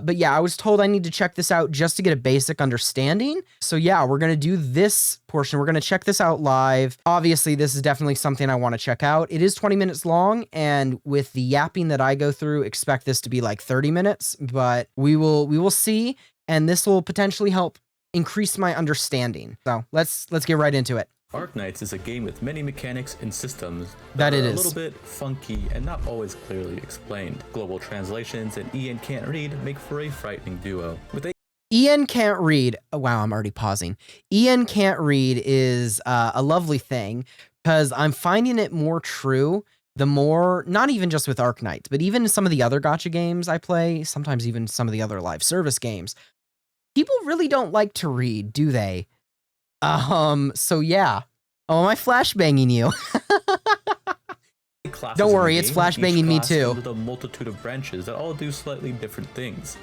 But yeah, I was told I need to check this out just to get a basic understanding. So yeah, we're going to do this portion. We're going to check this out live. Obviously, this is definitely something I want to check out. It is 20 minutes long, and with the yapping that I go through, expect this to be like 30 minutes, but we will see, and this will potentially help increase my understanding. So let's get right into it. Arknights is a game with many mechanics and systems that are it a is little bit funky and not always clearly explained. Global translations and Ian can't read make for a frightening duo. Ian can't read. Oh, wow, I'm already pausing. Ian can't read is a lovely thing, because I'm finding it more true the more, not even just with Arknights, but even some of the other gacha games I play, sometimes even some of the other live service games. People really don't like to read, do they? So yeah. Oh, am I flashbanging you? Don't worry, it's flashbanging me too. With a multitude of branches that all do slightly different things.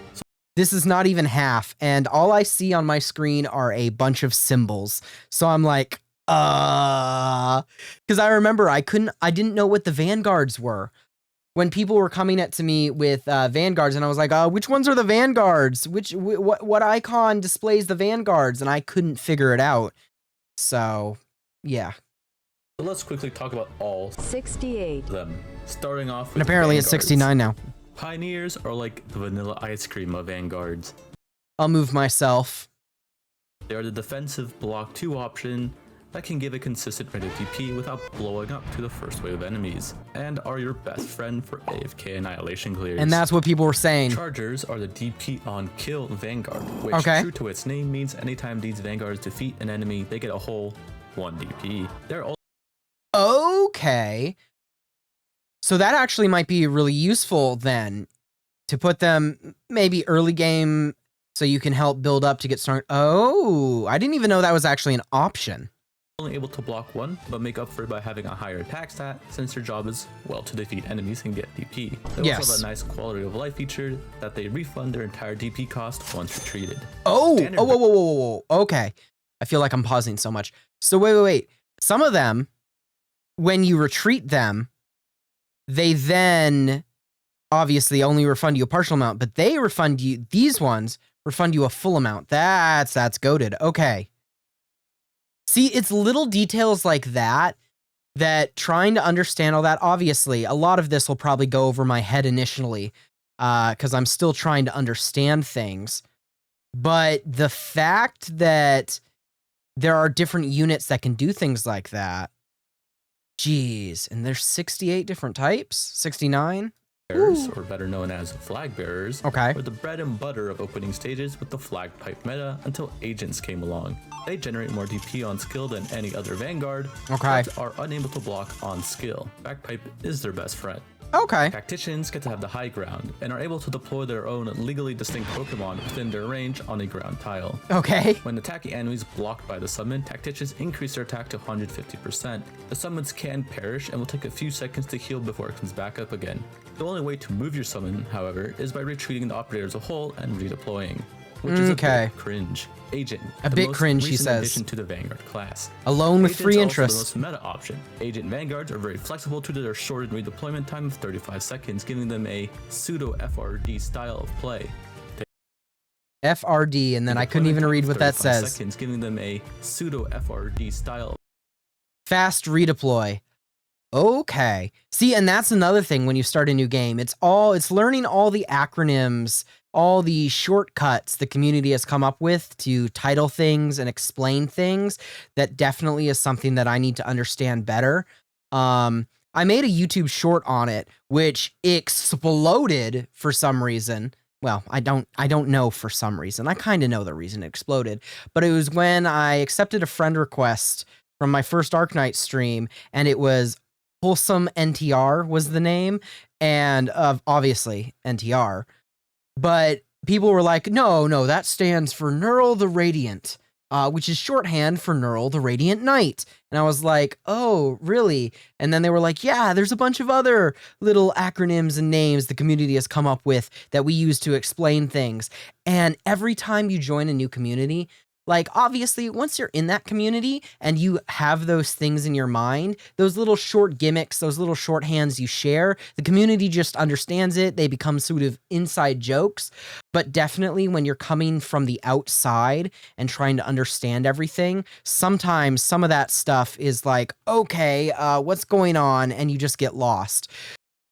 This is not even half, and all I see on my screen are a bunch of symbols. So I'm like, because I remember I didn't know what the vanguards were. When people were coming at to me with vanguards, and I was like, which ones are the vanguards? What icon displays the vanguards? And I couldn't figure it out. So, yeah. So let's quickly talk about all 68 of them. Starting off with and apparently vanguards. It's 69 now. Pioneers are like the vanilla ice cream of vanguards. I'll move myself. They are the defensive block 2 option that can give a consistent rate of DP without blowing up to the first wave of enemies, and are your best friend for AFK annihilation clears. And that's what people were saying. Chargers are the DP on kill vanguard, which true to its name means anytime these vanguards defeat an enemy, they get a whole 1 DP. They're all okay. So that actually might be really useful then, to put them maybe early game so you can help build up to get started. Oh, I didn't even know that was actually an option. Only able to block 1, but make up for it by having a higher attack stat, since their job is, well, to defeat enemies and get DP. They also have a nice quality of life feature that they refund their entire DP cost once retreated. Whoa. Okay. I feel like I'm pausing so much. So wait. Some of them, when you retreat them, they then obviously only refund you a partial amount, but they refund you, these ones refund you a full amount. That's goated. Okay. See, it's little details like that trying to understand all that, obviously, a lot of this will probably go over my head initially, because I'm still trying to understand things. But the fact that there are different units that can do things like that, geez, and there's 68 different types? 69? Bearers, or better known as flag bearers, were the bread and butter of opening stages with the flag pipe meta until agents came along. They generate more DP on skill than any other vanguard, but are unable to block on skill. Bagpipe is their best friend. Tacticians get to have the high ground and are able to deploy their own legally distinct Pokemon within their range on a ground tile. When attacking enemies blocked by the summon, Tacticians increase their attack to 150%. The summons can perish and will take a few seconds to heal before it comes back up again. The only way to move your summon, however, is by retreating the operator as a whole and redeploying, which is a bit cringe. Agent, a bit cringe, he says. Addition to the Vanguard class. Alone with free interest. Also the most meta option. Agent Vanguards are very flexible due to their shortened redeployment time of 35 seconds, giving them a pseudo FRD style of play. FRD, and then I couldn't even read what that says. Seconds, giving them a pseudo FRD style. Fast redeploy. Okay. See, and that's another thing when you start a new game. It's learning all the acronyms, all the shortcuts the community has come up with to title things and explain things. That definitely is something that I need to understand better. I made a YouTube short on it, which exploded for some reason. Well, I don't know for some reason. I kind of know the reason it exploded, but it was when I accepted a friend request from my first Arknights stream, and it was Wholesome NTR was the name, and obviously NTR. But people were like, no, that stands for Neural the Radiant, which is shorthand for Neural the Radiant Knight. And I was like, oh, really? And then they were like, yeah, there's a bunch of other little acronyms and names the community has come up with that we use to explain things. And every time you join a new community, Like, obviously, once you're in that community and you have those things in your mind, those little short gimmicks, those little shorthands you share, the community just understands it. They become sort of inside jokes. But definitely when you're coming from the outside and trying to understand everything, sometimes some of that stuff is like, okay, what's going on? And you just get lost.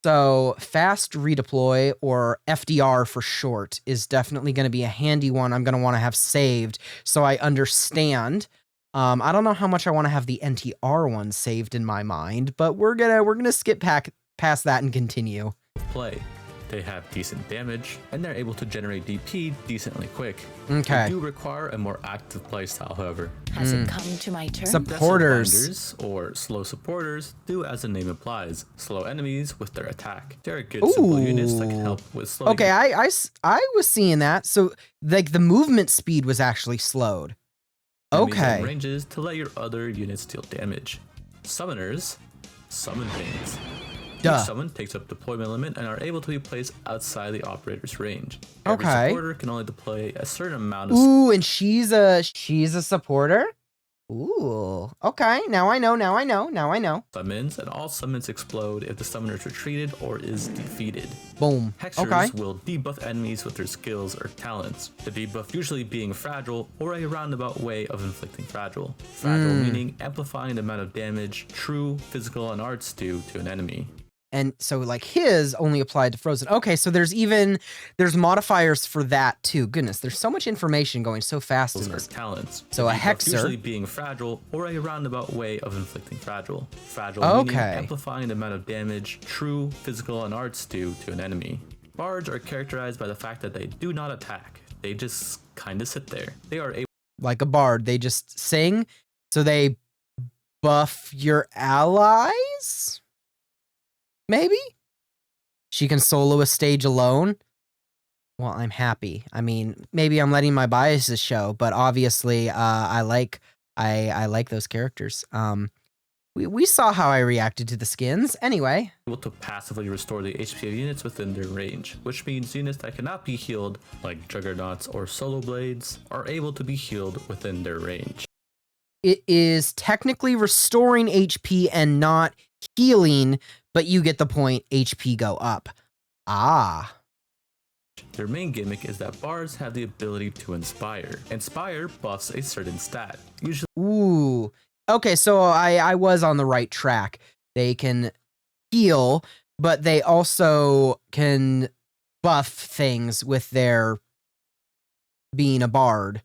So fast redeploy, or FDR for short, is definitely going to be a handy one I'm going to want to have saved so I understand. I don't know how much I want to have the NTR one saved in my mind, but we're gonna skip past that and continue. Play. They have decent damage, and they're able to generate DP decently quick. Okay. They do require a more active playstyle, however. Has it come to my turn? Supporters. Or slow supporters do as the name implies, slow enemies with their attack. They're good simple units that can help with slow. Okay, I was seeing that. So like the movement speed was actually slowed. Okay. Ranges to let your other units deal damage. Summoners summon things. Duh. Each summon takes up deployment limit and are able to be placed outside the operator's range. Okay. Every supporter can only deploy a certain amount of. Ooh, and she's a supporter. Ooh. Okay. Now I know. Summons, and all summons explode if the summoner is retreated or is defeated. Boom. Hexers will debuff enemies with their skills or talents. The debuff usually being fragile or a roundabout way of inflicting fragile. Fragile meaning amplifying the amount of damage true, physical, and arts do to an enemy. And so like his only applied to frozen. Okay, so there's modifiers for that too. Goodness, there's so much information going so fast in this. Talents. So a hexer usually being fragile or a roundabout way of inflicting fragile. Fragile meaning amplifying the amount of damage true, physical, and arts do to an enemy. Bards are characterized by the fact that they do not attack. They just kind of sit there. They are able, like a bard, they just sing, so they buff your allies? Maybe? She can solo a stage alone? Well, I'm happy. I mean, maybe I'm letting my biases show, but obviously I like those characters. We saw how I reacted to the skins. Anyway. Able to passively restore the HP of units within their range, which means units that cannot be healed, like Juggernauts or Solo Blades, are able to be healed within their range. It is technically restoring HP and not healing, but you get the point, HP go up. Ah. Their main gimmick is that bards have the ability to inspire. Inspire buffs a certain stat. Usually. Ooh. Okay, so I was on the right track. They can heal, but they also can buff things with their being a bard.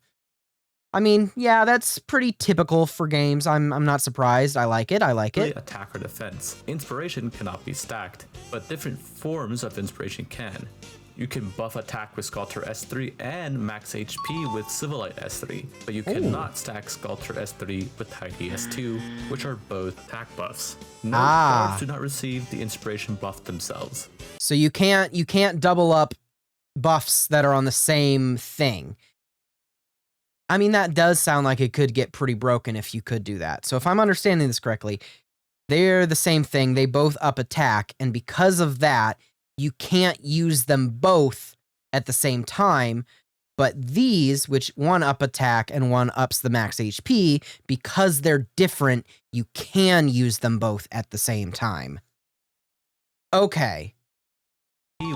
I mean, yeah, that's pretty typical for games. I'm not surprised. I like it. Attack or defense. Inspiration cannot be stacked, but different forms of inspiration can. You can buff attack with Sculptor S3 and max HP with Civilite S3, but you cannot stack Sculptor S3 with Tidy S2, which are both attack buffs. No, bards do not receive the inspiration buff themselves. So you can't double up buffs that are on the same thing. I mean, that does sound like it could get pretty broken if you could do that. So if I'm understanding this correctly, they're the same thing. They both up attack, and because of that, you can't use them both at the same time. But these, which one up attack and one ups the max HP, because they're different, you can use them both at the same time. Okay.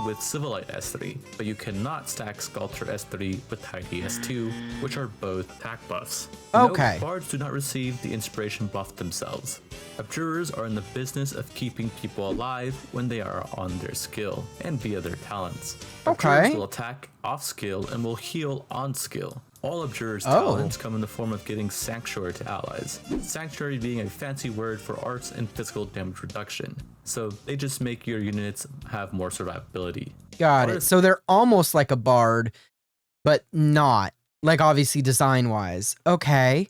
With Civilite S3, but you cannot stack Sculptor S3 with Tidy S2, which are both attack buffs. Okay. No, bards do not receive the inspiration buff themselves. Abjurers are in the business of keeping people alive when they are on their skill and via their talents. Abjurers will attack off skill and will heal on skill. All Abjurers' talents come in the form of getting Sanctuary to allies. Sanctuary being a fancy word for arts and physical damage reduction. So they just make your units have more survivability. Got it. So they're almost like a bard, but not. Like obviously design-wise. Okay.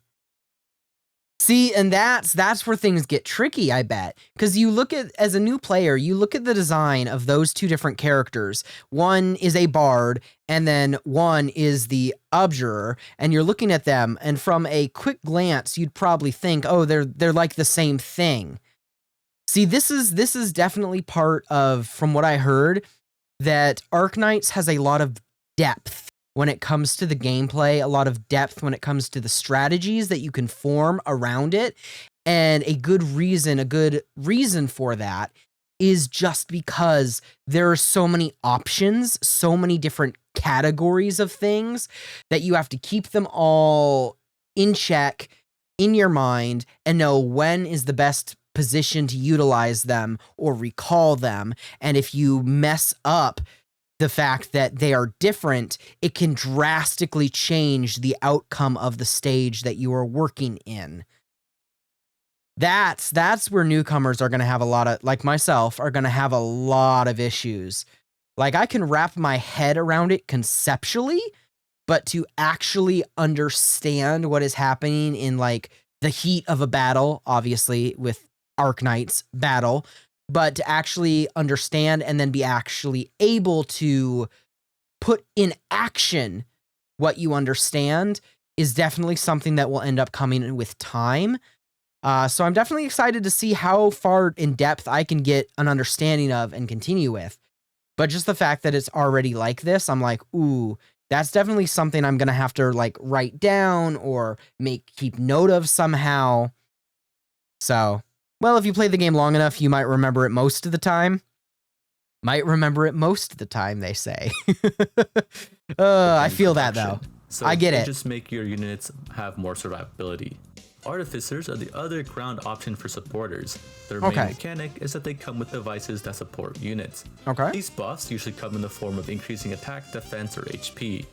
See, and that's where things get tricky, I bet. Because you look at, as a new player, you look at the design of those two different characters. One is a bard, and then one is the abjurer, and you're looking at them, and from a quick glance, you'd probably think, oh, they're like the same thing. See, this is definitely part of, from what I heard, that Arknights has a lot of depth when it comes to the gameplay, a lot of depth when it comes to the strategies that you can form around it. And a good reason for that is just because there are so many options, so many different categories of things that you have to keep them all in check in your mind and know when is the best position to utilize them or recall them. And if you mess up the fact that they are different, it can drastically change the outcome of the stage that you are working in. That's where newcomers are going to have a lot of, like myself, are going to have a lot of issues. Like, I can wrap my head around it conceptually, but to actually understand what is happening in like the heat of a battle, obviously with Arknights battle, but to actually understand and then be actually able to put in action what you understand is definitely something that will end up coming with time. So I'm definitely excited to see how far in depth I can get an understanding of and continue with. But just the fact that it's already like this, I'm like, ooh, that's definitely something I'm going to have to like write down or keep note of somehow. So, well, if you play the game long enough, you might remember it most of the time. They say. I feel that though. So I get it. Just make your units have more survivability. Artificers are the other ground option for supporters. Their main mechanic is that they come with devices that support units. These buffs usually come in the form of increasing attack, defense, or HP.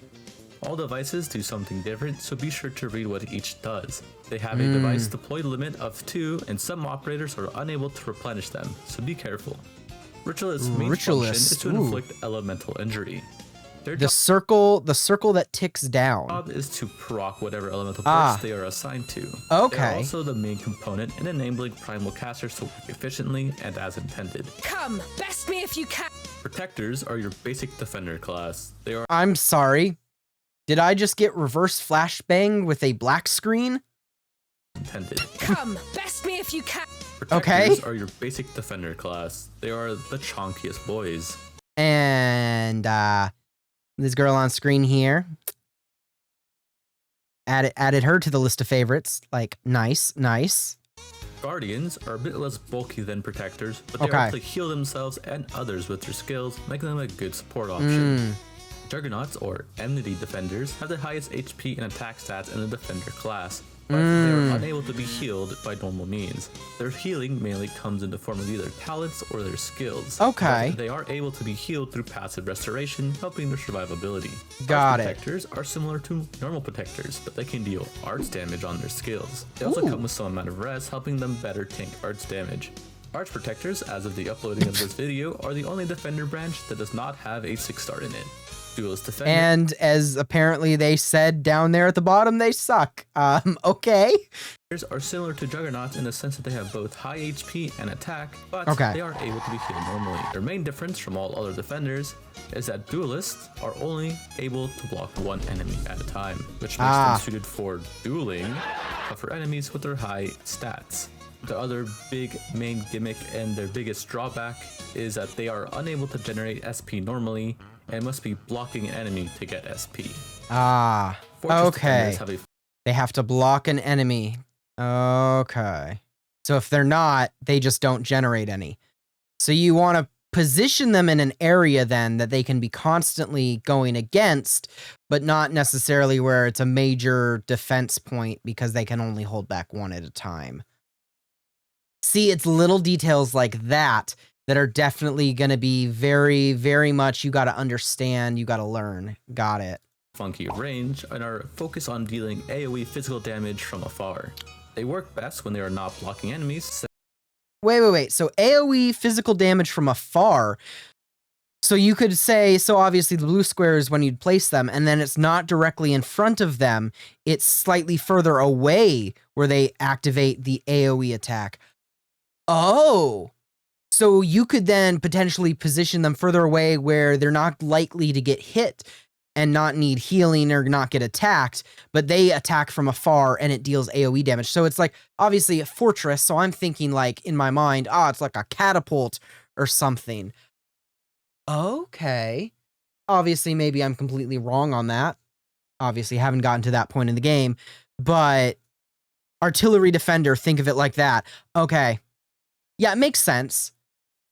All devices do something different, so be sure to read what each does. They have a device deploy limit of 2, and some operators are unable to replenish them, so be careful. Ritualist's main function is to inflict elemental injury. The circle that ticks down. Job is to proc whatever elemental burst they are assigned to. They're also the main component in enabling primal casters to work efficiently and as intended. Come, best me if you can. Protectors are your basic defender class. They are. I'm sorry. Did I just get reverse flashbanged with a black screen? Intended. Come, best me if you can. Protectors are your basic defender class. They are the chonkiest boys. And this girl on screen here. Added her to the list of favorites. Like, nice. Guardians are a bit less bulky than protectors, but they are able to heal themselves and others with their skills, making them a good support option. Juggernauts, or enmity defenders, have the highest HP and attack stats in the defender class, but they are unable to be healed by normal means. Their healing mainly comes in the form of either talents or their skills. But they are able to be healed through passive restoration, helping their survivability. Protectors are similar to normal protectors, but they can deal arts damage on their skills. They also come with some amount of res, helping them better tank arts damage. Arch Protectors, as of the uploading of this video, are the only defender branch that does not have a 6-star in it. Duelist Defender. And as apparently they said down there at the bottom, they suck. Okay. Are similar to Juggernauts in the sense that they have both high HP and attack, but they are able to be healed normally. Their main difference from all other defenders is that Duelists are only able to block one enemy at a time, which makes them suited for dueling, but for enemies with their high stats. The other big main gimmick and their biggest drawback is that they are unable to generate SP normally and must be blocking an enemy to get SP. They have to block an enemy. Okay. So if they're not, they just don't generate any. So you want to position them in an area then that they can be constantly going against, but not necessarily where it's a major defense point because they can only hold back one at a time. See, it's little details like that that are definitely going to be very, very much you got to understand, you got to learn. Got it. Funky range and are focused on dealing AoE physical damage from afar. They work best when they are not blocking enemies. Wait. So AoE physical damage from afar. So you could say, so obviously the blue square is when you'd place them, and then it's not directly in front of them. It's slightly further away where they activate the AoE attack. Oh, so you could then potentially position them further away where they're not likely to get hit and not need healing or not get attacked, but they attack from afar and it deals AoE damage. So it's like obviously a fortress. So I'm thinking like in my mind, it's like a catapult or something. Okay. Obviously, maybe I'm completely wrong on that. Obviously, haven't gotten to that point in the game, but artillery defender, think of it like that. Okay. Yeah, it makes sense.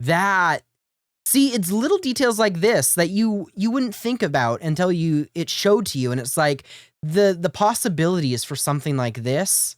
See, it's little details like this that you wouldn't think about until it showed to you, and it's like the possibilities for something like this.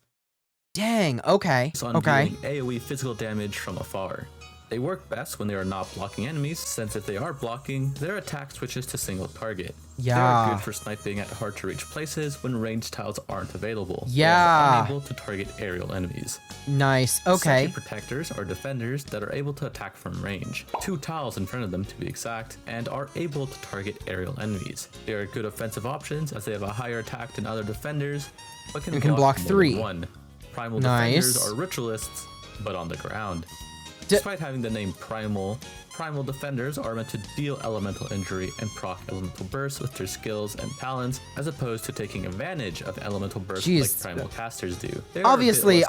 Dang, okay. Dealing AoE physical damage from afar. They work best when they are not blocking enemies, since if they are blocking, their attack switches to single target. Yeah. They are good for sniping at hard to reach places when ranged tiles aren't available. Yeah. They are unable to target aerial enemies. Nice, okay. Second protectors are defenders that are able to attack from range. 2 tiles in front of them to be exact, and are able to target aerial enemies. They are good offensive options as they have a higher attack than other defenders, but can block 3. 1. Primal defenders are ritualists, but on the ground. Despite having the name Primal defenders are meant to deal elemental injury and proc elemental bursts with their skills and talents, as opposed to taking advantage of elemental bursts like primal casters do. Obviously,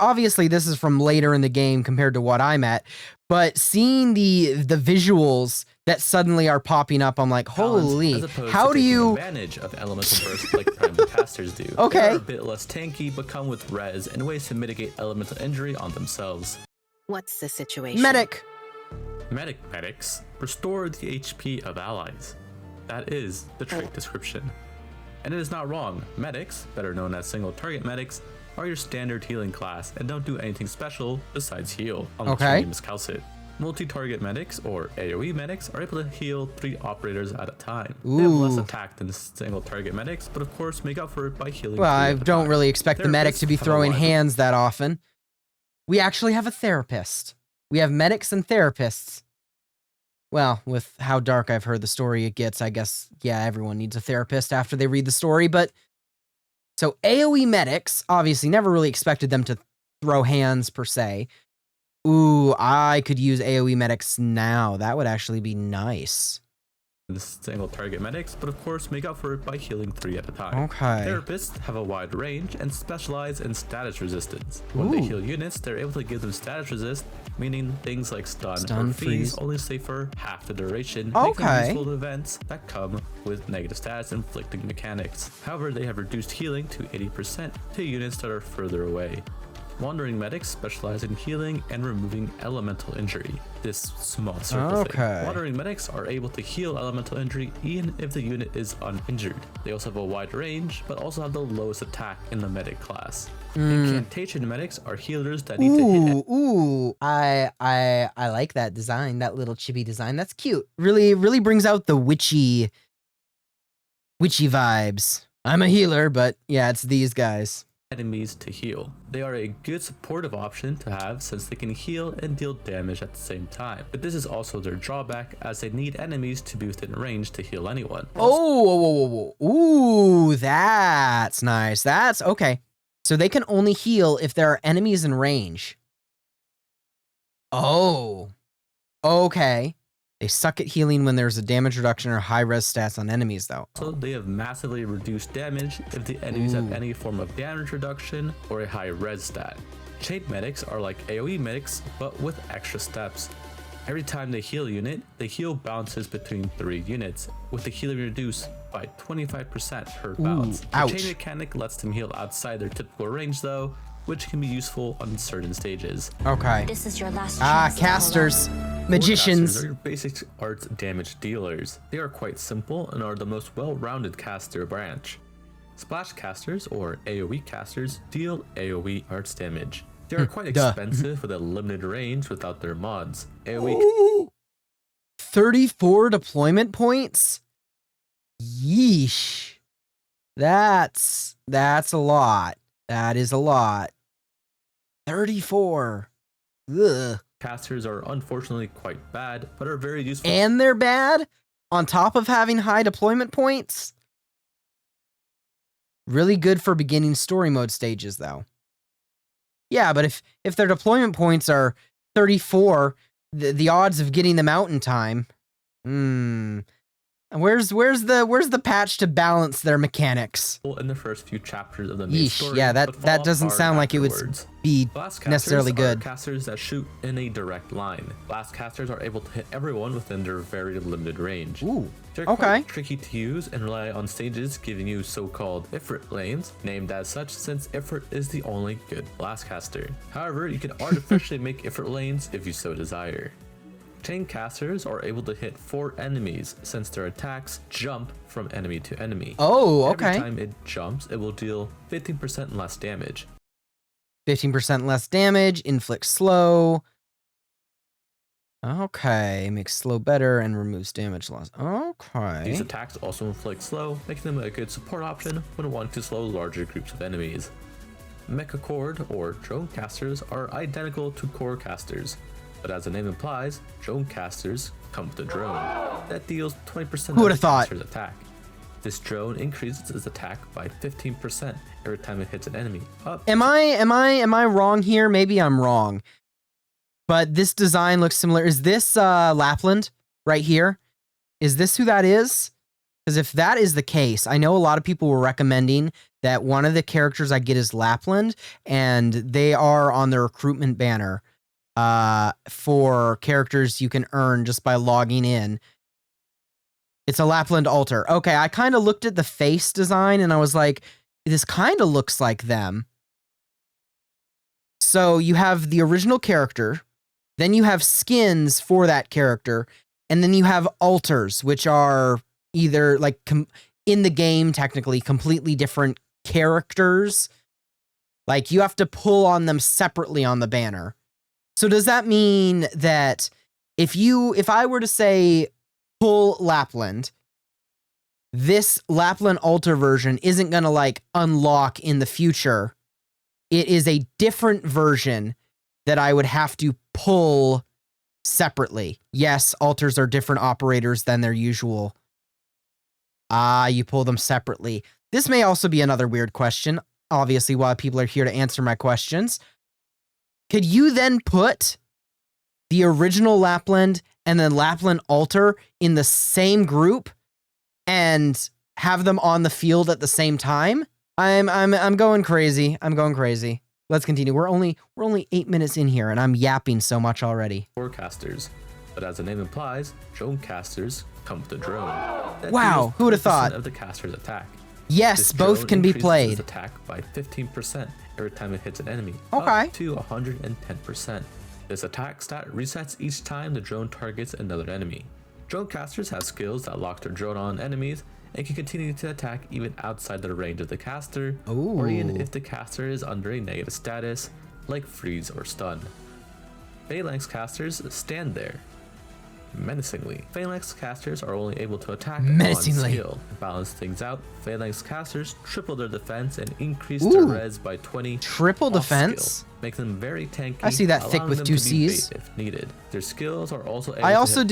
this is from later in the game compared to what I'm at, but seeing the visuals that suddenly are popping up, I'm like, holy, how do you advantage of elemental bursts like primal casters do? Okay, they're a bit less tanky, but come with res and ways to mitigate elemental injury on themselves. What's the situation? Medics restore the HP of allies. That is the trait description. And it is not wrong. Medics, better known as single target medics, are your standard healing class and don't do anything special besides heal, unless your name is Calcit. Multi-target medics, or AoE medics, are able to heal 3 operators at a time. They have less attack than single target medics, but of course make up for it by healing. Well, I don't really expect the medic to be throwing hands that often. We actually have a therapist. We have medics and therapists. Well, with how dark I've heard the story it gets, I guess, yeah, everyone needs a therapist after they read the story. But so AoE medics, obviously never really expected them to throw hands per se. Ooh, I could use AoE medics now. That would actually be nice. The single target medics, but of course make up for it by healing 3 at a time. Okay. Therapists have a wide range and specialize in status resistance. When they heal units, they're able to give them status resist, meaning things like stun or freeze only stay for half the duration, making them useful to events that come with negative stats inflicting mechanics. However, they have reduced healing to 80% to units that are further away. Wandering medics specialize in healing and removing elemental injury. This small circle thing. Wandering medics are able to heal elemental injury even if the unit is uninjured. They also have a wide range, but also have the lowest attack in the medic class. Incantation medics are healers that need to hit. I like that design, that little chibi design. That's cute. Really brings out the witchy vibes. I'm a healer, but yeah, it's these guys. Enemies to heal. They are a good supportive option to have since they can heal and deal damage at the same time. But this is also their drawback as they need enemies to be within range to heal anyone. Ooh, that's nice. That's okay. So they can only heal if there are enemies in range. Oh, okay. They suck at healing when there's a damage reduction or high res stats on enemies, though. So they have massively reduced damage if the enemies have any form of damage reduction or a high res stat. Chain medics are like AoE medics, but with extra steps. Every time they heal a unit, the heal bounces between 3 units, with the healing reduced by 25% per bounce. The chain mechanic lets them heal outside their typical range, though, which can be useful on certain stages. Okay. This is your last chance. Casters. Magicians. Casters are your basic arts damage dealers. They are quite simple and are the most well-rounded caster branch. Splash casters, or AoE casters, deal AoE arts damage. They are quite expensive with a limited range without their mods. AoE 34 deployment points? Yeesh. That's a lot. That is a lot. 34. Ugh. Casters are unfortunately quite bad, but are very useful. And they're bad? On top of having high deployment points? Really good for beginning story mode stages, though. Yeah, but if their deployment points are 34, the odds of getting them out in time, Where's the patch to balance their mechanics? In the first few chapters of the main story, yeah, that doesn't sound like it would be necessarily good. Casters that shoot in a direct line. Blast casters are able to hit everyone within their very limited range. Ooh, they're quite tricky to use and rely on stages giving you so-called Ifrit lanes, named as such since Ifrit is the only good blast caster. However, you can artificially make Ifrit lanes if you so desire. Chain casters are able to hit 4 enemies since their attacks jump from enemy to enemy. Oh, okay. Every time it jumps, it will deal 15% less damage. 15% less damage, inflicts slow. Okay, makes slow better and removes damage loss. Okay. These attacks also inflict slow, making them a good support option when wanting to slow larger groups of enemies. Mecha Cord or drone casters are identical to core casters, but as the name implies, drone casters come with a drone that deals 20% of the caster's attack. This drone increases its attack by 15% every time it hits an enemy. Am I wrong here? Maybe I'm wrong. But this design looks similar. Is this Lapland right here? Is this who that is? Because if that is the case, I know a lot of people were recommending that one of the characters I get is Lapland, and they are on the recruitment banner. For characters you can earn just by logging in. It's a Lapland altar. Okay, I kind of looked at the face design and I was like, this kind of looks like them. So you have the original character, then you have skins for that character, and then you have altars, which are either like in the game, technically completely different characters. Like you have to pull on them separately on the banner. So does that mean that if I were to say pull Lapland, this Lapland altar version isn't going to like unlock in the future? It is a different version that I would have to pull separately. Yes, altars are different operators than their usual. You pull them separately. This may also be another weird question. Obviously, while people are here to answer my questions. Could you then put the original Lapland and then Lapland altar in the same group and have them on the field at the same time? I'm going crazy. I'm going crazy. Let's continue. We're only 8 minutes in here and I'm yapping so much already. Core casters, but as the name implies, drone casters come with a drone. Wow, who would have thought? Of the caster's attack. Yes, both can be played. Its attack by 15% every time it hits an enemy. Okay. Up to 110%. This attack stat resets each time the drone targets another enemy. Drone casters have skills that lock their drone on enemies and can continue to attack even outside the range of the caster, or even if the caster is under a negative status, like freeze or stun. Phalanx casters stand there menacingly. Phalanx casters are only able to attack on skill. To balance things out, Phalanx casters triple their defense and increase their res by 20. Triple defense? Skill, make them very tanky. I see that thick with 2 C's. If needed. Their skills are also able I also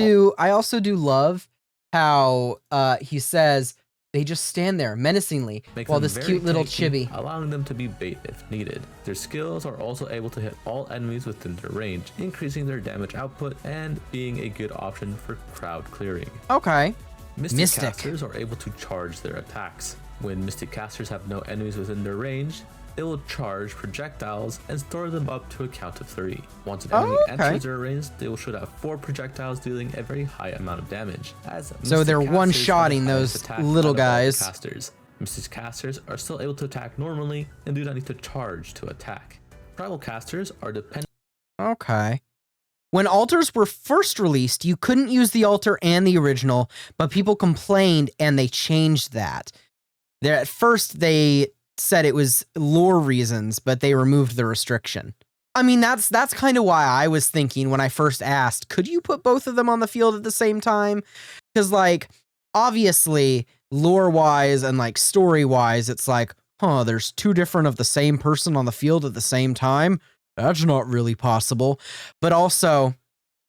do love how he says they just stand there menacingly while this cute little chibi, allowing them to be bait if needed. Their skills are also able to hit all enemies within their range, increasing their damage output and being a good option for crowd clearing. Okay. Mystic casters are able to charge their attacks. When Mystic casters have no enemies within their range, they will charge projectiles and store them up to a count of 3. Once an enemy enters their range, they will shoot out 4 projectiles, dealing a very high amount of damage. So they're one-shotting those little guys. Mystic casters are still able to attack normally and do not need to charge to attack. Primal casters are dependent. Okay. When altars were first released, you couldn't use the altar and the original, but people complained and they changed that. At first, they said it was lore reasons, but they removed the restriction. I mean, that's kind of why I was thinking when I first asked, could you put both of them on the field at the same time? Because, like, obviously, lore-wise and, like, story-wise, it's like, there's 2 different of the same person on the field at the same time? That's not really possible. But also,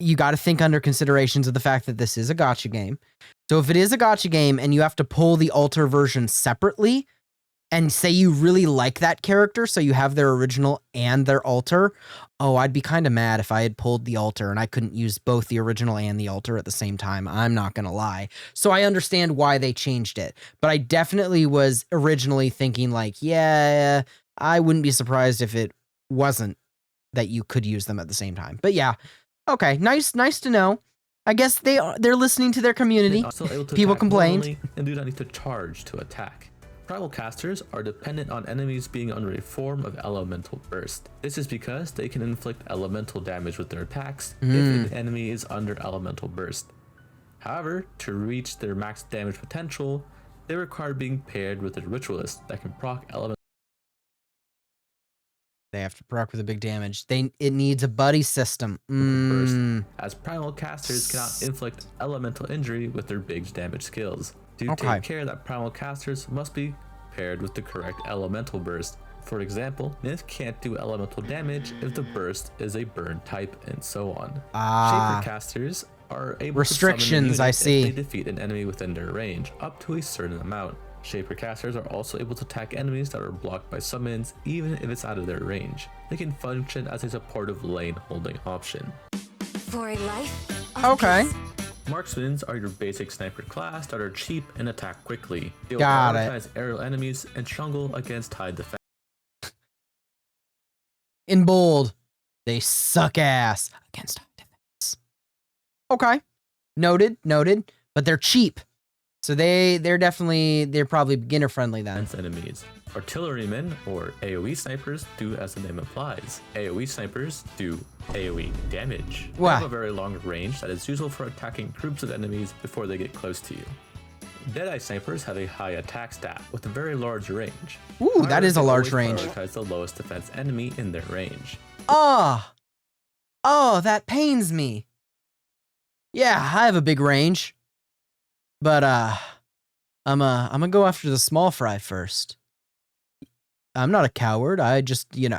you got to think under considerations of the fact that this is a gacha game. So if it is a gacha game and you have to pull the altar version separately, and say you really like that character, so you have their original and their alter, oh, I'd be kind of mad if I had pulled the alter and I couldn't use both the original and the alter at the same time. I'm not going to lie. So I understand why they changed it. But I definitely was originally thinking like, yeah, I wouldn't be surprised if it wasn't that you could use them at the same time. But yeah, okay, nice to know. I guess they're listening to their community. People complained. And do not need to charge to attack. Primal casters are dependent on enemies being under a form of elemental burst. This is because they can inflict elemental damage with their attacks if an enemy is under elemental burst. However, to reach their max damage potential, they require being paired with a ritualist that can proc elemental. They have to proc with a big damage. It needs a buddy system. Burst, as primal casters cannot inflict elemental injury with their big damage skills. Do take care that primal casters must be paired with the correct elemental burst. For example, Nymph can't do elemental damage if the burst is a burn type, and so on. Shaper casters are able restrictions, to summon a unit I see. if they defeat an enemy within their range, up to a certain amount. Shaper casters are also able to attack enemies that are blocked by summons, even if it's out of their range. They can function as a supportive lane holding option. For a life of okay. peace. Marksmen are your basic sniper class that are cheap and attack quickly. They will Got prioritize aerial enemies and struggle against high defense. In bold, they suck ass against high defense. Okay. Noted. But they're cheap. So they're probably beginner friendly then. Enemies. Artillerymen, or AoE snipers, do as the name implies. AoE snipers do AoE damage. They have a very long range that is useful for attacking groups of enemies before they get close to you. Deadeye snipers have a high attack stat with a very large range. Ooh, However, that is a large always range. Prioritize the lowest defense enemy in their range. Oh, that pains me. Yeah, I have a big range. But I'm gonna go after the small fry first. I'm not a coward. I just, Yeah,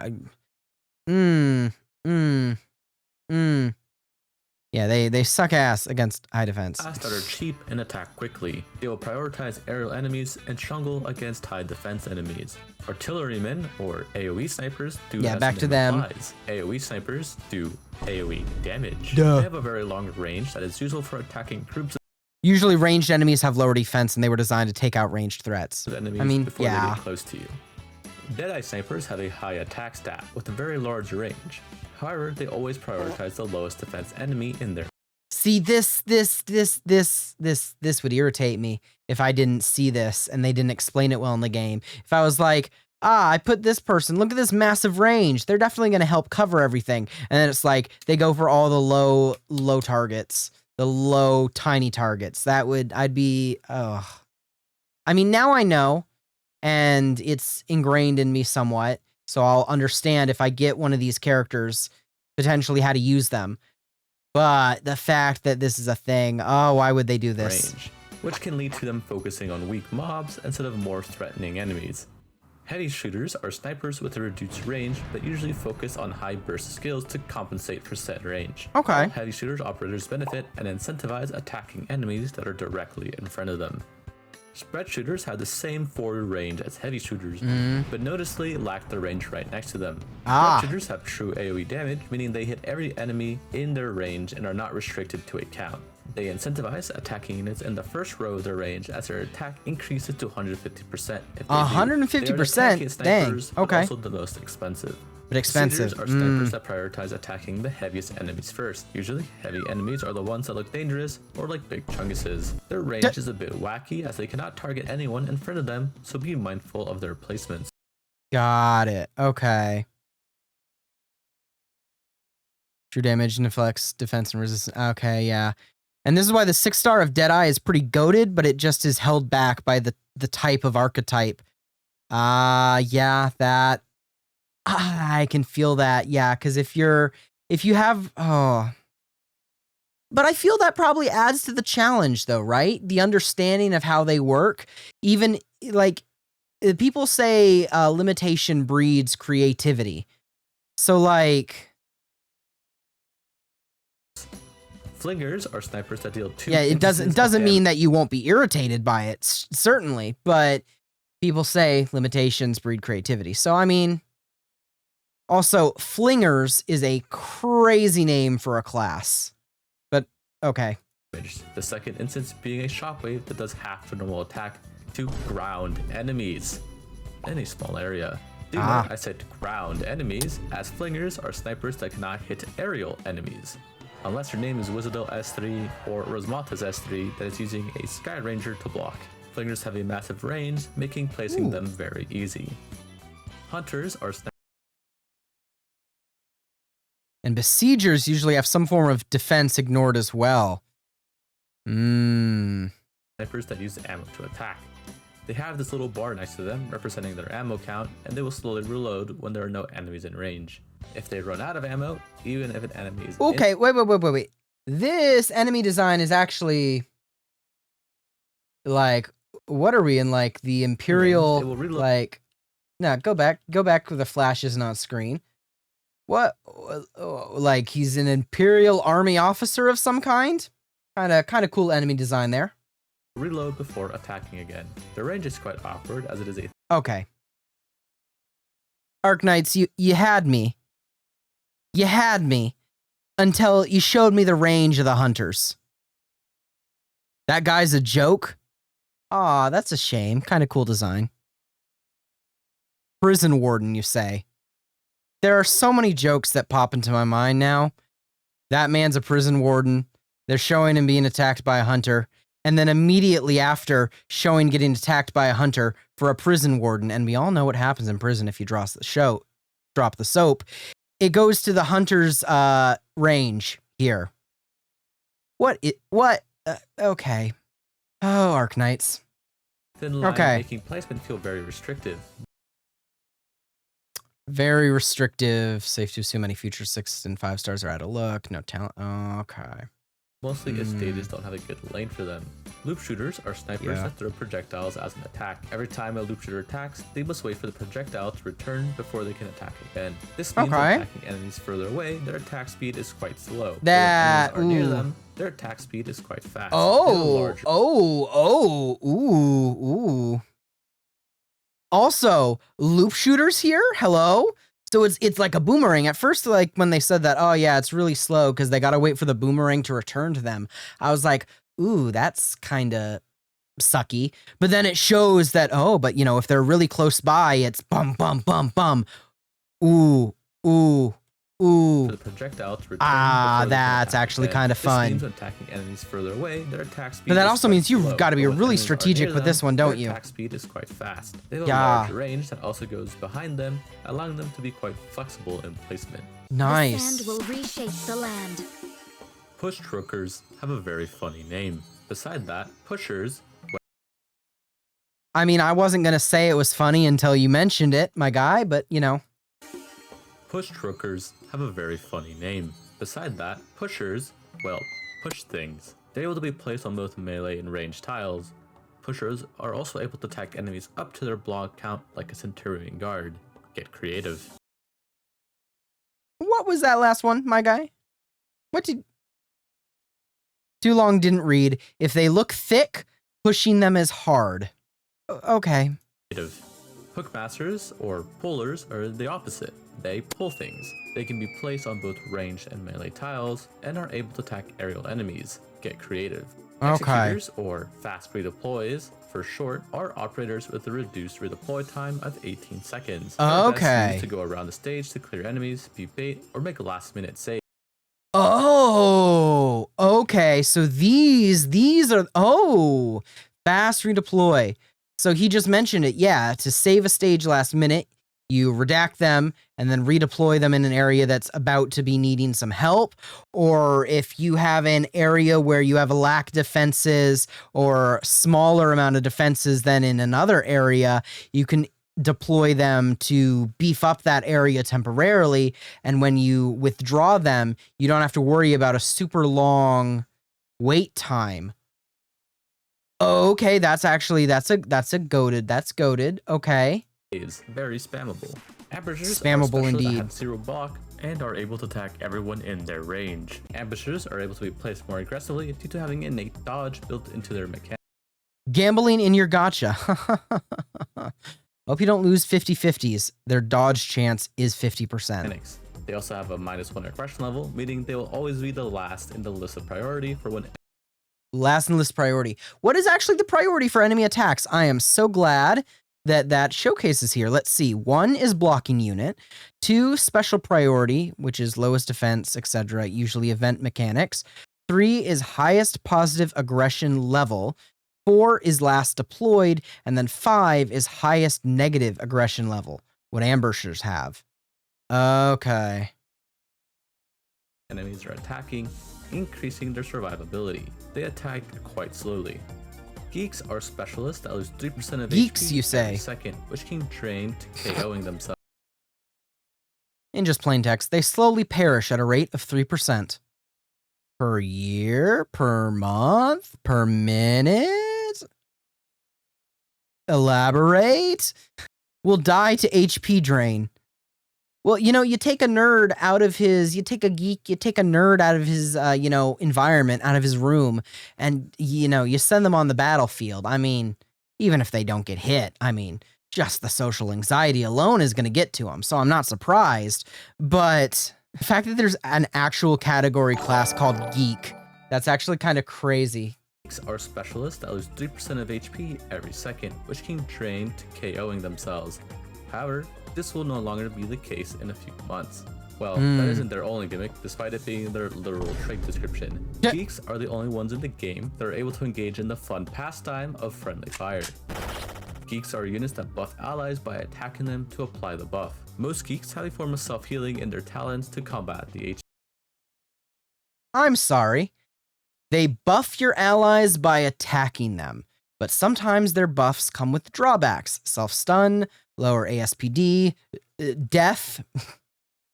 they suck ass against high defense. That are cheap and attack quickly. They will prioritize aerial enemies and struggle against high defense enemies. Artillerymen, or AoE snipers, do as back the to name them. implies. AoE snipers do AoE damage. Duh. They have a very long range that is useful for attacking groups Usually ranged enemies have lower defense and they were designed to take out ranged threats. of enemies I mean, before they yeah. get close to you. Deadeye snipers have a high attack stat with a very large range. However, they always prioritize the lowest defense enemy in their. See, this would irritate me if I didn't see this and they didn't explain it well in the game. If I was like, I put this person, look at this massive range. They're definitely going to help cover everything. And then it's like, they go for all the low targets, the low tiny targets. I mean, now I know, and it's ingrained in me somewhat. So I'll understand if I get one of these characters, potentially how to use them. But the fact that this is a thing, why would they do this? Range, which can lead to them focusing on weak mobs instead of more threatening enemies. Heavy shooters are snipers with a reduced range that usually focus on high burst skills to compensate for said range. Okay. All heavy shooters operators benefit and incentivize attacking enemies that are directly in front of them. Spread shooters have the same forward range as heavy shooters, but noticeably lack the range right next to them. Spread shooters have true AoE damage, meaning they hit every enemy in their range and are not restricted to a count. They incentivize attacking units in the first row of their range as their attack increases to 150%. 150%? Dang. Okay. Also the most expensive. But expensive. Shooters are snipers that prioritize attacking the heaviest enemies first. Usually, heavy enemies are the ones that look dangerous or like big chunguses. Their range is a bit wacky as they cannot target anyone in front of them, so be mindful of their placements. Got it. Okay. True damage, deflects, defense, and resistance. Okay, yeah. And this is why the 6-star of Deadeye is pretty goated, but it just is held back by the type of archetype. Yeah, that. I can feel that. Yeah, because if you have. But I feel that probably adds to the challenge, though, right? The understanding of how they work. Even, like, people say limitation breeds creativity. So, like. Flingers are snipers that deal 2. Yeah, it doesn't mean that you won't be irritated by it, certainly, but people say limitations breed creativity. So, I mean, also, Flingers is a crazy name for a class. But, okay. The second instance being a shockwave that does half the normal attack to ground enemies in a small area. I said ground enemies, as Flingers are snipers that cannot hit aerial enemies. Unless your name is Wizardel S3 or Rosmatas S3 that is using a Sky Ranger to block. Flingers have a massive range, making placing them very easy. Hunters are snipers. And Besiegers usually have some form of defense ignored as well. Snipers that use ammo to attack. They have this little bar next to them representing their ammo count, and they will slowly reload when there are no enemies in range. If they run out of ammo, even if an enemy is okay, wait. This enemy design is actually like, what are we in, like the Imperial, like, no, go back where the flash isn't on screen. What, like he's an Imperial Army officer of some kind? Kind of cool enemy design there. Reload before attacking again. The range is quite awkward as it is a... Okay. Arknights, you had me. You had me until you showed me the range of the hunters. That guy's a joke? Aw, that's a shame. Kind of cool design. Prison warden, you say? There are so many jokes that pop into my mind now. That man's a prison warden. They're showing him being attacked by a hunter. And then immediately after, showing getting attacked by a hunter for a prison warden. And we all know what happens in prison if you drop the soap. It goes to the hunter's range here. Okay. Oh, Arknights. Thin line making placement feel very restrictive. Very restrictive. Safe to assume any future 6 and 5 stars are out of luck. No talent. Okay. Mostly if stages don't have a good lane for them. Loop shooters are snipers that throw projectiles as an attack. Every time a loop shooter attacks, they must wait for the projectile to return before they can attack again. This means when attacking enemies further away, their attack speed is quite slow. When enemies are near them, their attack speed is quite fast. Also, loop shooters here? Hello? So it's like a boomerang. At first, like when they said that, oh yeah, it's really slow because they got to wait for the boomerang to return to them. I was like, ooh, that's kind of sucky. But then it shows that, oh, but you know, if they're really close by, it's bum, bum, bum, bum. Ooh. For the projectile to return that's actually kind of fun. This means when attacking enemies further away, their attack speed but that also means you've got to be really strategic with this one, don't you? Their attack speed is quite fast. They have a large range that also goes behind them, allowing them to be quite flexible in placement. Nice. The sand will reshape the land. Push truckers have a very funny name. Beside that, pushers... I mean, I wasn't going to say it was funny until you mentioned it, my guy, but you know. Push truckers have a very funny name. Beside that, pushers, well, push things. They're able to be placed on both melee and ranged tiles. Pushers are also able to attack enemies up to their block count like a Centurion Guard. Get creative. What was that last one, my guy? Too long didn't read. If they look thick, pushing them is hard. Okay. Creative. Hookmasters, or pullers, are the opposite. They pull things. They can be placed on both ranged and melee tiles, and are able to attack aerial enemies. Get creative. Executors, or fast redeploys, for short, are operators with a reduced redeploy time of 18 seconds. They're used to go around the stage to clear enemies, be bait, or make a last-minute save. Oh, okay. So these are, fast redeploy. So he just mentioned it. Yeah, to save a stage last minute, you redact them and then redeploy them in an area that's about to be needing some help. Or if you have an area where you have a lack defenses or smaller amount of defenses than in another area, you can deploy them to beef up that area temporarily. And when you withdraw them, you don't have to worry about a super long wait time. Okay, that's goated. Okay. Is very spammable. Ambushers spammable are indeed. That have zero block and are able to attack everyone in their range. Ambushers are able to be placed more aggressively due to having innate dodge built into their mechanics. Gambling in your gotcha. Hope you don't lose 50-50s. Their dodge chance is 50%. They also have a -1 aggression level, meaning they will always be the last in the list of priority for when. Last in list priority. What is actually the priority for enemy attacks? I am so glad that showcases here. Let's see. 1 is blocking unit. 2, special priority, which is lowest defense, etc. Usually event mechanics. 3 is highest positive aggression level. 4 is last deployed. And then 5 is highest negative aggression level. What ambushers have. Okay. Enemies are attacking, increasing their survivability. They attack quite slowly. Geeks are specialists that lose 3% of Geeks, HP you say? every second, which can drain to KOing themselves. In just plain text, they slowly perish at a rate of 3%. Per year, per month, per minute? Elaborate? Will die to HP drain. Well, you take a nerd out of his, you take a geek, you take a nerd out of his, environment, out of his room, and, you send them on the battlefield. I mean, even if they don't get hit, I mean, just the social anxiety alone is going to get to them. So I'm not surprised. But the fact that there's an actual category class called geek, that's actually kind of crazy. Geeks are specialists that lose 3% of HP every second, which can drain to KOing themselves. However, this will no longer be the case in a few months. Well, that isn't their only gimmick, despite it being their literal trait description. Geeks are the only ones in the game that are able to engage in the fun pastime of friendly fire. Geeks are units that buff allies by attacking them to apply the buff. Most geeks have a form of self-healing in their talents to combat the HP. I'm sorry. They buff your allies by attacking them, but sometimes their buffs come with drawbacks. Self-stun, lower ASPD, death.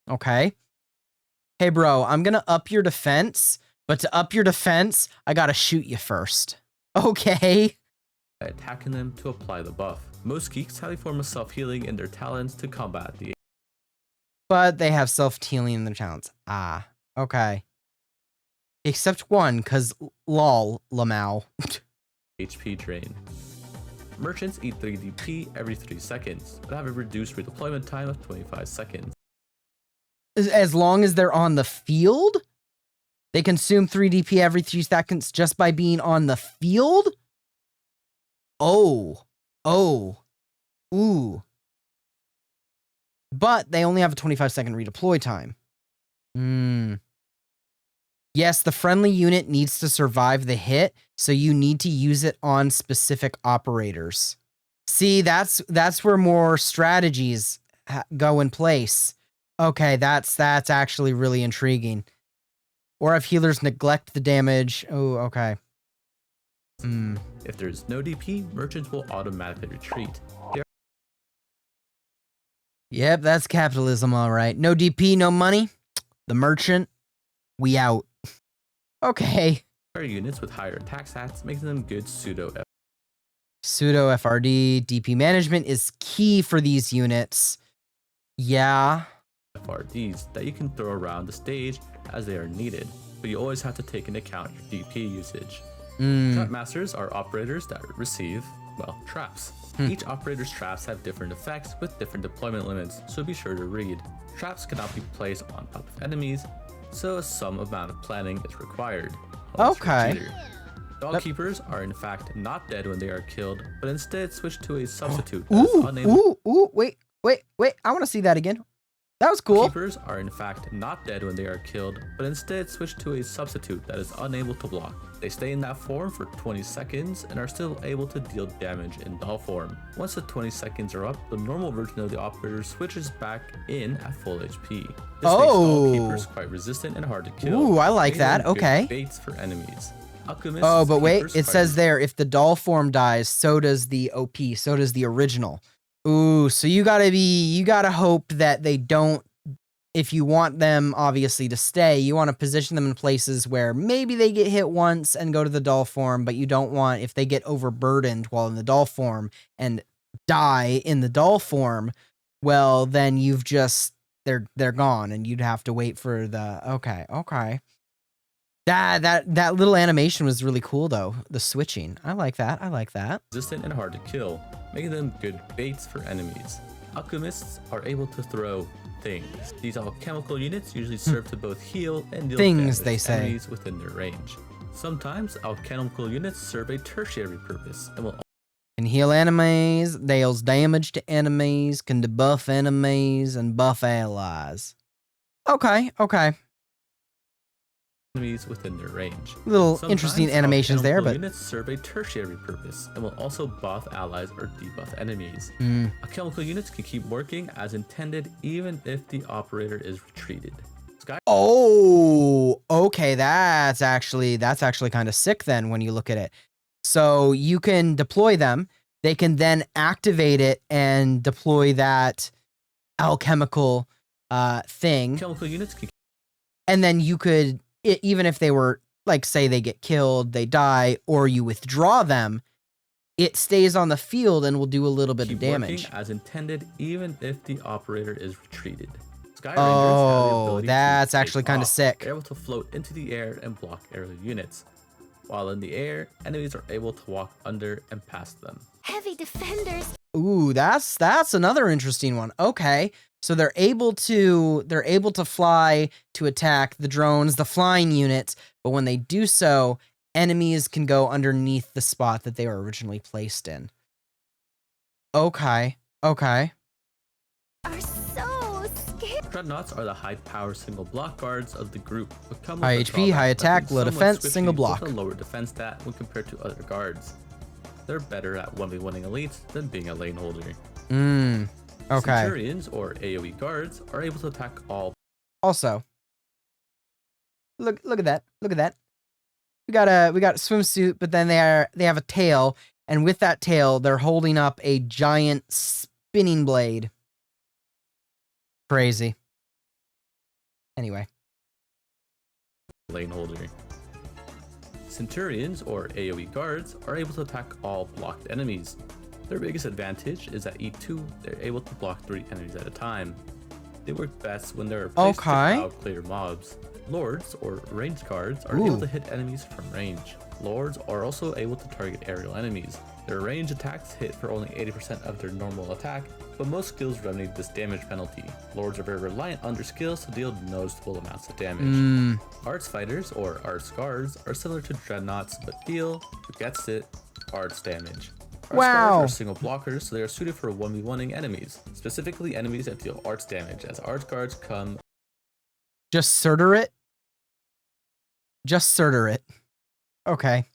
Okay. Hey, bro, I'm going to up your defense, but to up your defense, I got to shoot you first. Okay. Attacking them to apply the buff. Most geeks have a form of self-healing in their talents to combat the. But they have self-healing in their talents. Ah, okay. Except one, because lol, Lamau. HP drain. Merchants eat 3 DP every 3 seconds, but have a reduced redeployment time of 25 seconds. As long as they're on the field? They consume 3 DP every 3 seconds just by being on the field? Oh. Ooh. But they only have a 25-second redeploy time. Yes, the friendly unit needs to survive the hit, so you need to use it on specific operators. See, that's where more strategies go in place. Okay, that's actually really intriguing. Or if healers neglect the damage. Oh, okay. If there's no DP, merchants will automatically retreat. Yep, that's capitalism, all right. No DP, no money. The merchant, we out. Okay. Units with higher attack stats, making them good pseudo FRD. DP management is key for these units. Yeah. FRDs that you can throw around the stage as they are needed, but you always have to take into account your DP usage. Trap masters are operators that receive, traps. Each operator's traps have different effects with different deployment limits, so be sure to read. Traps cannot be placed on top of enemies, so some amount of planning is required. Okay. Dog keepers are in fact not dead when they are killed, but instead switch to a substitute. Wait. I want to see that again. That was cool. Keepers are in fact not dead when they are killed, but instead switch to a substitute that is unable to block. They stay in that form for 20 seconds and are still able to deal damage in doll form. Once the 20 seconds are up, the normal version of the operator switches back in at full HP. This makes doll keepers quite resistant and hard to kill. Ooh, I like that. Okay. Baits for enemies. But wait, it says there, if the doll form dies, so does the OP, so does the original. Ooh, so you gotta hope that they don't, if you want them obviously to stay, you want to position them in places where maybe they get hit once and go to the doll form, but you don't want, if they get overburdened while in the doll form and die in the doll form, well, then you've just, they're gone and you'd have to wait for the, okay. That little animation was really cool though. The switching. I like that. I like that. Resistant and hard to kill, making them good baits for enemies. Alchemists are able to throw things. These alchemical units usually serve to both heal and deal Things, damage they to say. enemies within their range. Sometimes alchemical units serve a tertiary purpose and will Can heal enemies, deals damage to enemies, can debuff enemies, and buff allies. Okay. enemies within their range. Little Sometimes interesting animations there, alchemical but units serve a tertiary purpose and will also buff allies or debuff enemies. mm. Alchemical units can keep working as intended even if the operator is retreated. Oh, okay. That's actually kind of sick then when you look at it. So you can deploy them. They can then activate it and deploy that alchemical thing. Alchemical units can And then you could, even if they were, like, say they get killed, they die, or you withdraw them, it stays on the field and will do a little bit of keep damage. working as intended even if the operator is retreated. Sky Rangers have the Oh, ability that's to actually take kind of off. sick. They're able to float into the air and block aerial units. While in the air, enemies are able to walk under and past them. Heavy defenders. Ooh, that's another interesting one. Okay. So they're able to fly to attack the drones, the flying units, but when they do so, enemies can go underneath the spot that they were originally placed in. Okay. Are so scary. Dreadnoughts are the high-power single block guards of the group, but come with High a HP, drawback high of attack, being low somewhat defense, squishy single block. with a lower defense stat when compared to other guards. They're better at 1v1ing elites than being a lane holder. Okay. Centurions, or AoE guards, are able to attack all. Also, look at that. Look at that. We got a swimsuit, but then they have a tail, and with that tail, they're holding up a giant spinning blade. Crazy. Anyway. Lane holder. Centurions, or AoE guards, are able to attack all blocked enemies. Their biggest advantage is that E2, they're able to block 3 enemies at a time. They work best when they're placed to crowd clear mobs. Lords, or ranged guards, are able to hit enemies from range. Lords are also able to target aerial enemies. Their range attacks hit for only 80% of their normal attack, but most skills remedy this damage penalty. Lords are very reliant on their skills to deal noticeable amounts of damage. Arts fighters, or arts guards, are similar to dreadnoughts, but deal, who gets it, arts damage. Arts guards are single blockers, so they are suited for 1v1ing enemies, specifically enemies that deal arts damage, as arts guards come. Just Surtur it? Just Surtur it. Okay.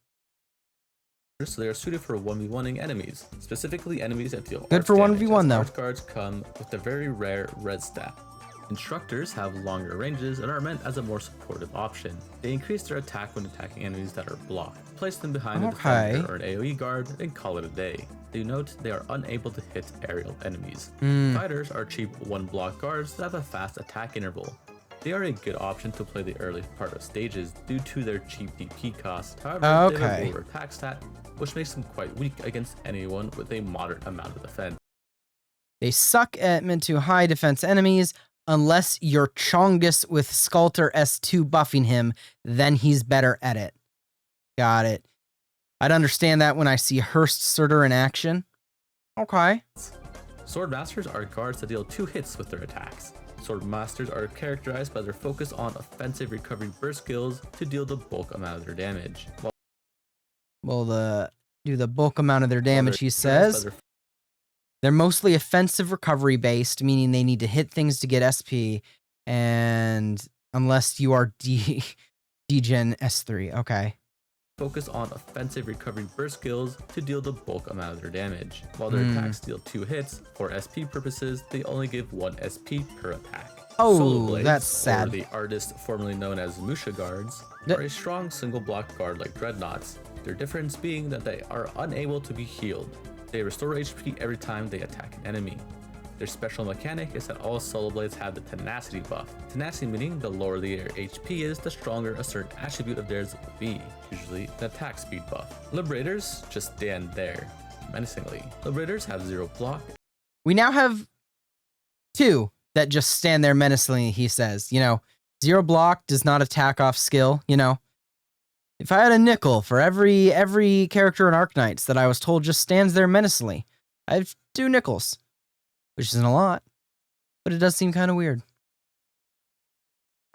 So they are suited for 1v1ing enemies, specifically enemies that deal good arts for damage, 1v1 as though. Arts guards come with the very rare red staff. Instructors have longer ranges and are meant as a more supportive option. They increase their attack when attacking enemies that are blocked. Place them behind a defender or an AoE guard and call it a day. Do note they are unable to hit aerial enemies. Fighters are cheap one-block guards that have a fast attack interval. They are a good option to play the early part of stages due to their cheap DP cost. However, they have a lower attack stat, which makes them quite weak against anyone with a moderate amount of defense. They suck at mid to high defense enemies unless you're Chongus with Sculptor S2 buffing him, then he's better at it. Got it. I'd understand that when I see Hurst Surtur in action. Okay. Sword Masters are guards that deal 2 hits with their attacks. Sword Masters are characterized by their focus on offensive recovery burst skills to deal the bulk amount of their damage. Do the bulk amount of their damage, he says. They're mostly offensive recovery based, meaning they need to hit things to get SP, and unless you are D-Gen S3, okay. Focus on offensive recovery burst skills to deal the bulk amount of their damage. While their attacks deal 2 hits, for SP purposes, they only give 1 SP per attack. Oh, Solo Blades, that's sad. or the artist formerly known as Musha guards, are a strong single block guard like dreadnoughts. Their difference being that they are unable to be healed. They restore HP every time they attack an enemy. Their special mechanic is that all Solo Blades have the tenacity buff. Tenacity meaning the lower their HP is, the stronger a certain attribute of theirs will be, usually an attack speed buff. Liberators just stand there, menacingly. Liberators have 0 block. We now have 2 that just stand there menacingly, he says. 0 block does not attack off skill, If I had a nickel for every character in Arknights that I was told just stands there menacingly, I have 2 nickels, which isn't a lot, but it does seem kind of weird.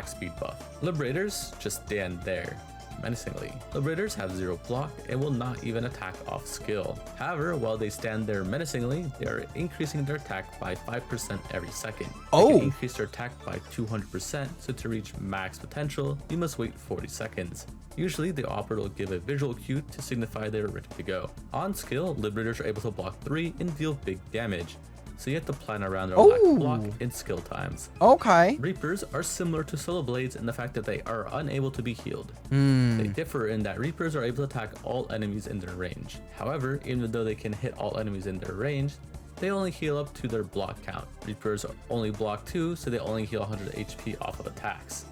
Speed buff. Liberators just stand there menacingly. Liberators have 0 block and will not even attack off skill. However, while they stand there menacingly, they are increasing their attack by 5% every second. They can increase their attack by 200%, so to reach max potential, you must wait 40 seconds. Usually, the operator will give a visual cue to signify they are ready to go. On skill, Liberators are able to block 3 and deal big damage, so you have to plan around their lack of block and skill times. Okay. Reapers are similar to Solar Blades in the fact that they are unable to be healed. They differ in that Reapers are able to attack all enemies in their range. However, even though they can hit all enemies in their range, they only heal up to their block count. Reapers only block 2, so they only heal 100 HP off of attacks.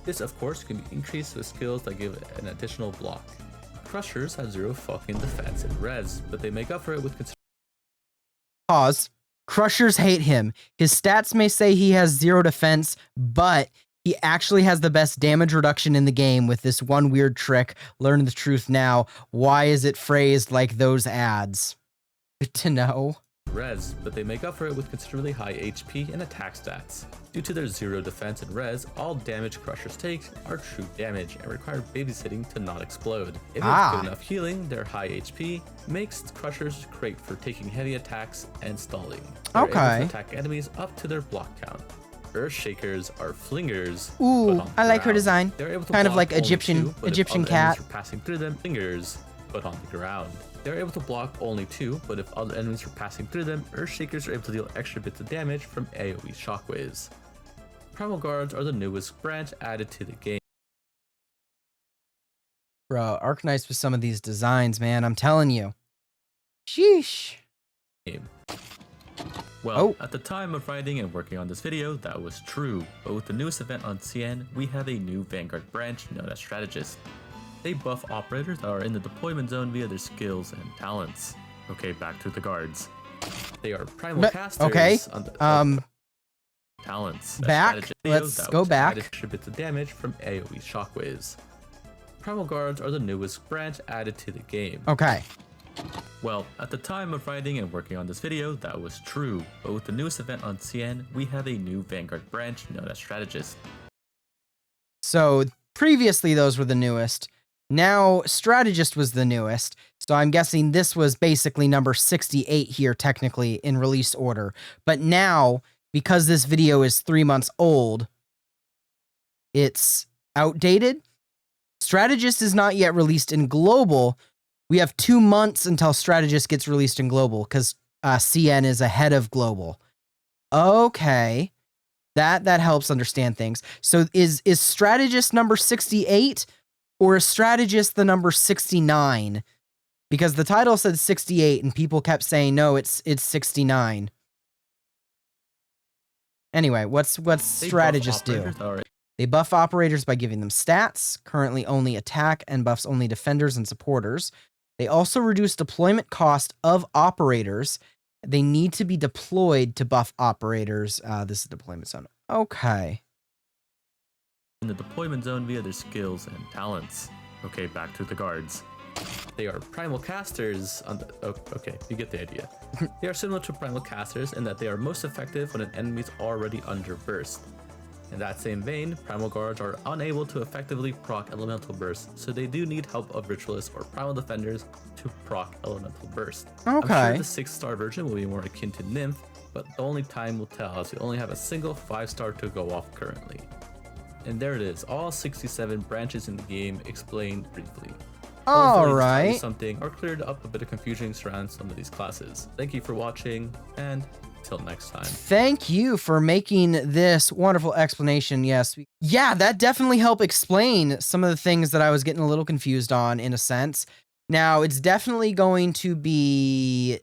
This, of course, can be increased with skills that give an additional block. Crushers have 0 fucking defense and res, but they make up for it with Pause. Crushers hate him. His stats may say he has 0 defense, but he actually has the best damage reduction in the game with this one weird trick. Learn the truth now. Why is it phrased like those ads? Good to know. Res, but they make up for it with considerably high HP and attack stats. Due to their 0 defense and res, all damage Crushers take are true damage and require babysitting to not explode. If they have good enough healing, their high HP makes Crushers great for taking heavy attacks and stalling. They're able to attack enemies up to their block count. Earth Shakers are flingers. Ooh, I like her design. They're able to kind of like block Egyptian 2, cat. Passing through them, flingers, but on the ground. They're able to block only 2, but if other enemies are passing through them, Earthshakers are able to deal extra bits of damage from AoE shockwaves. Primal Guards are the newest branch added to the game. Bro, Arknights with some of these designs, man, I'm telling you. Sheesh. Well, at the time of writing and working on this video, that was true, but with the newest event on CN, we have a new Vanguard branch known as Strategist. They buff operators that are in the deployment zone via their skills and talents. Okay, back to the guards. They are primal casters on the talents. Back. Let's go back. Extra bits of damage from AoE shockwaves. Primal Guards are the newest branch added to the game. Okay. Well, at the time of writing and working on this video, that was true, but with the newest event on CN, we have a new Vanguard branch known as Strategist. So previously those were the newest. Now, Strategist was the newest, so I'm guessing this was basically number 68 here, technically, in release order. But now, because this video is 3 months old, it's outdated. Strategist is not yet released in global. We have 2 months until Strategist gets released in global, because CN is ahead of global. Okay. That helps understand things. So is Strategist number 68? Or is Strategist the number 69? Because the title said 68 and people kept saying, no, it's 69. Anyway, what's Strategist do? They buff operators by giving them stats, currently only attack, and buffs only defenders and supporters. They also reduce deployment cost of operators. They need to be deployed to buff operators. This is deployment zone. Okay. In the deployment zone via their skills and talents. Okay, back to the guards. They are primal casters on the... Oh, okay, you get the idea. They are similar to primal casters in that they are most effective when an enemy is already under burst. In that same vein, primal guards are unable to effectively proc elemental burst, so they do need help of ritualists or primal defenders to proc elemental burst. Okay. I'm sure the 6-star version will be more akin to Nymph, but the only time will tell as we only have a single 5-star to go off currently. And there it is, all 67 branches in the game explained briefly. Alright. Something or cleared up a bit of confusion surrounding some of these classes. Thank you for watching, and until next time. Thank you for making this wonderful explanation. Yes. Yeah, that definitely helped explain some of the things that I was getting a little confused on in a sense. Now, it's definitely going to be,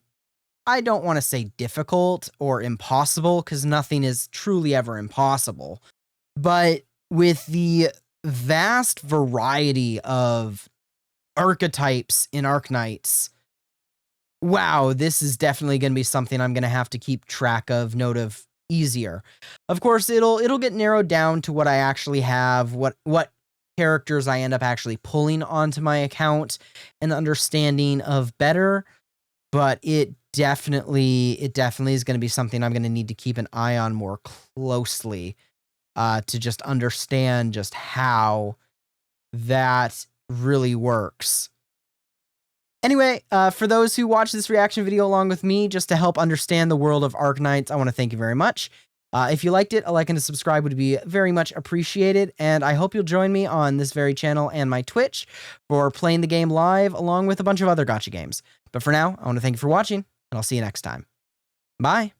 I don't want to say difficult or impossible, because nothing is truly ever impossible. But with the vast variety of archetypes in Arknights, wow, this is definitely going to be something I'm going to have to keep track of, note of easier. Of course, it'll get narrowed down to what I actually have, what characters I end up actually pulling onto my account and understanding of better, but it definitely is going to be something I'm going to need to keep an eye on more closely to just understand just how that really works. Anyway, for those who watch this reaction video along with me, just to help understand the world of Arknights, I want to thank you very much. If you liked it, a like and a subscribe would be very much appreciated, and I hope you'll join me on this very channel and my Twitch for playing the game live, along with a bunch of other gacha games. But for now, I want to thank you for watching, and I'll see you next time. Bye!